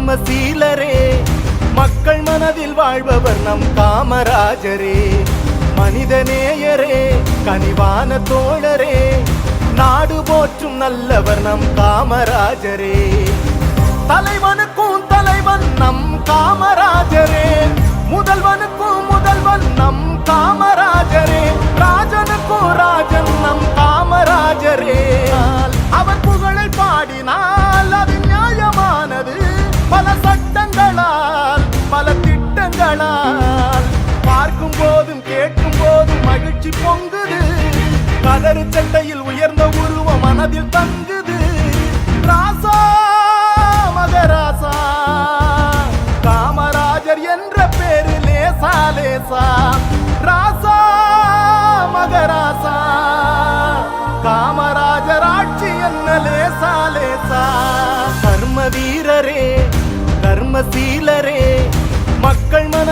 தர்மசீலரே, மக்கள் மனதில் வாழ்பவர் நம் காமராஜரே. மனிதநேயரே, கனிவான தோழரே, நாடு போற்றும் நல்லவர் நம் காமராஜரே. தலைவனுக்கும் தலைவன் நம் காமராஜரே, முதல்வனுக்கும் முதல்வன் நம் காமராஜரே, ராஜனுக்கும் ராஜன் நம் காமராஜரே. அவர் புகழை பாடினால் அது நியாயமானது. பல சட்டங்களால் பல திட்டங்களால் பார்க்கும் போதும் கேட்கும் போதும் மகிழ்ச்சி பொங்குது. கதறு சட்டையில் உயர்ந்த உருவம் மனதில் தங்குது. ராசா மகராசா, காமராஜர் என்ற பேரு லேசா லேசா. ராசா மகராசா, காமராஜர் ஆட்சி என்ன லேசா லேசா. கர்ம வீரரே, கர்மசீலரே, மக்கள் மன